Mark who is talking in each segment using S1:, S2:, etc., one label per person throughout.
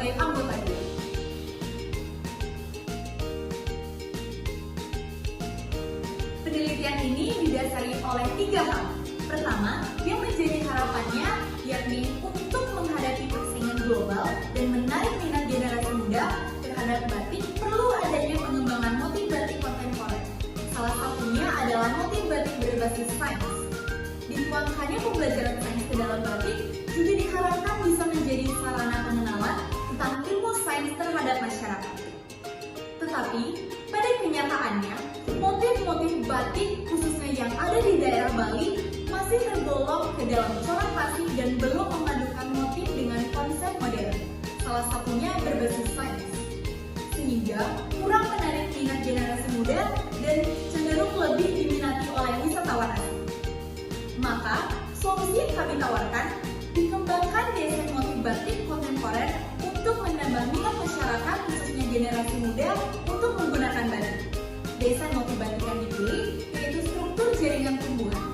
S1: sebagai anggota dewan. Penelitian ini didasari oleh 3 hal. Pertama, yang menjadi harapannya yakni untuk menghadapi persaingan global dan menarik minat generasi muda terhadap batik perlu adanya pengembangan motif batik kontemporer. Salah satunya adalah motif batik berbasis sains. Dituangkannya pembelajaran sains ke dalam batik juga diharapkan bisa menjadi sarana pengenalan tentang ilmu sains terhadap masyarakat. Tetapi, pada kenyataannya, motif-motif batik khususnya yang ada di daerah Bali masih tergolong ke dalam corak klasik dan belum memadukan motif dengan konsep modern, salah satunya berbasis sains, sehingga kurang menarik minat generasi muda dan cenderung lebih diminati oleh wisatawan asing. Maka, solusi yang kami tawarkan, dikembangkan desain motif batik kontemporer untuk menambah minat masyarakat khususnya generasi muda untuk menggunakan batik. Desain motif batik yang dipilih yaitu struktur jaringan tumbuhan.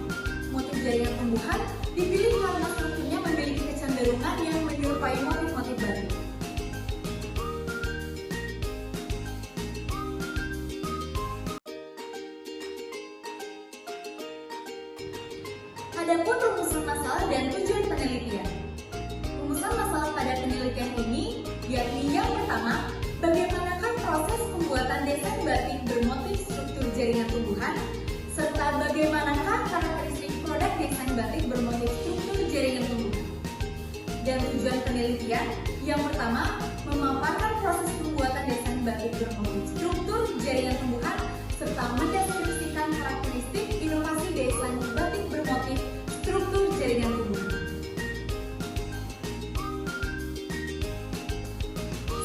S1: Motif jaringan tumbuhan dipilih karena strukturnya memiliki kecenderungan yang menyerupai motif-motif batik. Adapun rumusan masalah dan tujuan penelitian. Rumusan masalah pada penelitian ini yakni yang pertama, bagaimanakah proses pembuatan desain batik bermotif struktur jaringan tumbuhan, serta bagaimanakah karakteristik produk desain batik bermotif struktur jaringan tumbuhan. Dan tujuan penelitian yang pertama, memaparkan proses pembuatan desain batik bermotif struktur jaringan tumbuhan, serta mendeskripsikan karakteristik inovasi desain batik bermotif struktur jaringan tumbuhan.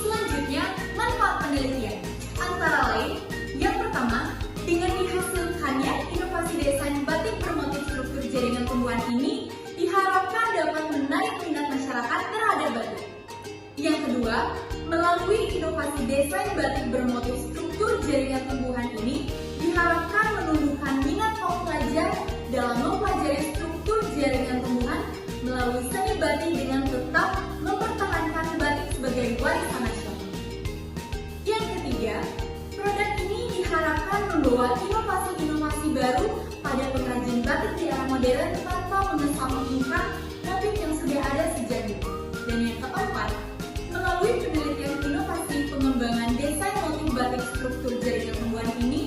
S1: Selanjutnya, manfaat penelitian. Antara lain, yang pertama, dengan dihasilkannya inovasi desain batik bermotif struktur jaringan tumbuhan ini diharapkan dapat menarik minat masyarakat terhadap batik. Yang kedua, melalui inovasi desain batik bermotif struktur jaringan tumbuhan ini diharapkan menumbuhkan minat kaum pelajar dalam mempelajari struktur jaringan tumbuhan melalui seni batik dengan tetap mempertahankan batik sebagai warisan nasional. Yang ketiga, produk ini diharapkan membawa inovasi-inovasi baru pada pengrajin batik di era modern tanpa mengesampingkan motif yang sudah ada sejak dulu. Dan yang keempat, melalui penelitian inovasi pengembangan desain motif batik struktur jaringan tumbuhan ini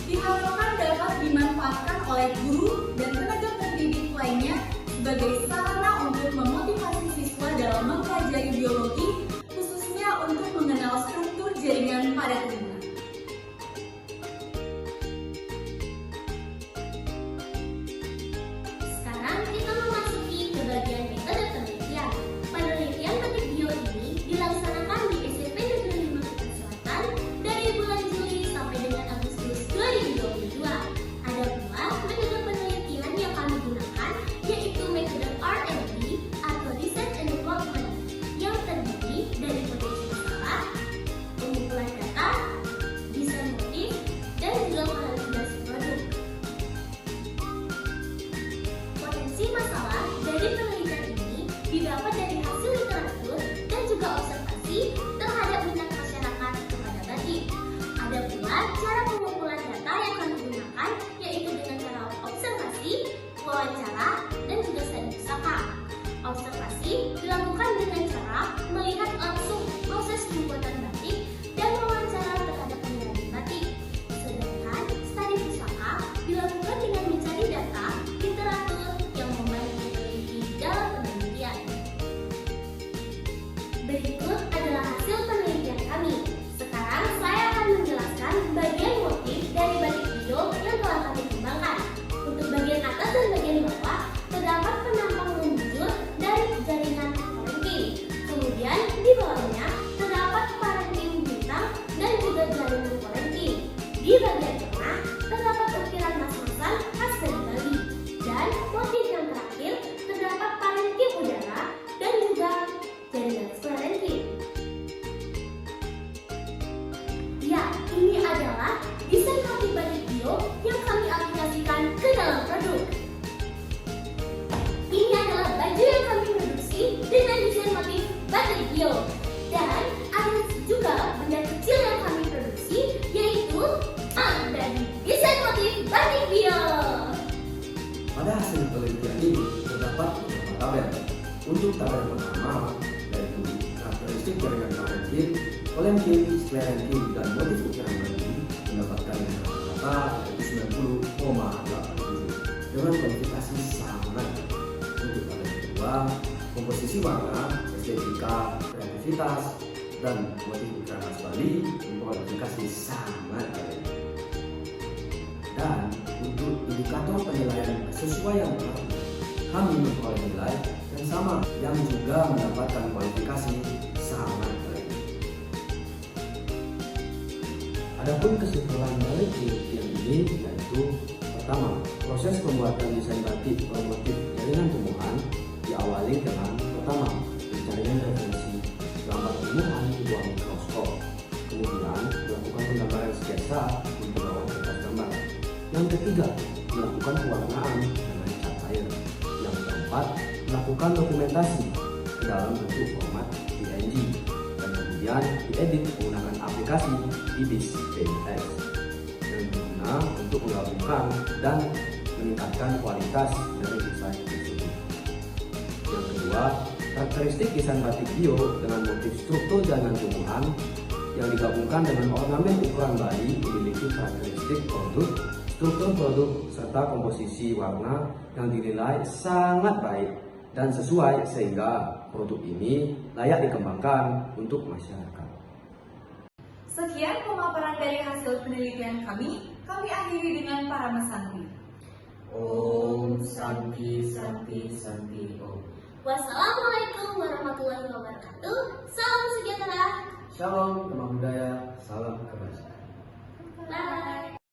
S1: diharapkan dapat dimanfaatkan oleh guru dan tenaga pendidik lainnya sebagai sarana untuk memotivasi siswa dalam mempelajari biologi, khususnya untuk mengenal struktur jaringan pada tubuh.
S2: Sekarang kita memasuki ke bagian metode penelitian. Penelitian batik bio ini dilaksanakan di SMP Negeri 5 Kutai Selatan dari bulan Juli sampai dengan Agustus 2022. Ada pula metode penelitian yang kami gunakan, yaitu metode R&D atau Research and Development, yang terdiri
S3: hasil penelitian ini terdapat beberapa tabel. Untuk tabel pertama, yaitu karakteristik jaringan parenkim, kolenkim, sklerenkim, dan motif ukiran batu mendapatkan rata-rata yaitu 90,87 dengan kualifikasi sangat. Untuk tabel kedua, komposisi warna, estetika, kreativitas, dan motif ukiran khas Bali kualifikasi sangat baik. Dan untuk indikator penilaian kesesuaian kami memperoleh nilai yang sama yang juga mendapatkan kualifikasi sangat baik. Adapun kesimpulan dari penelitian ini yaitu pertama, proses pembuatan desain batik bermotif jaringan tumbuhan diawali dengan pertama, pencarian referensi gambar tumbuhan di bawah mikroskop, kemudian melakukan penggambaran sketsa untuk bawah kertas gambar. Yang ketiga, melakukan pewarnaan dengan cat air. Yang keempat, melakukan dokumentasi ke dalam bentuk format PNG dan kemudian diedit menggunakan aplikasi Ibis PNX yang berguna untuk menggabungkan dan meningkatkan kualitas dari desain tersebut. Yang kedua, karakteristik desain batik bio dengan motif struktur jaringan tumbuhan yang digabungkan dengan ornamen ukuran Bali memiliki karakteristik produk, struktur produk, serta komposisi warna yang dinilai sangat baik dan sesuai sehingga produk ini layak dikembangkan untuk masyarakat.
S1: Sekian pemaparan dari hasil penelitian kami akhiri dengan para mesanti.
S3: Om Santi Santi Santi Om.
S2: Wassalamualaikum warahmatullahi wabarakatuh. Salam sejahtera.
S3: Shalom, teman budaya, salam kebajikan.
S2: Bye.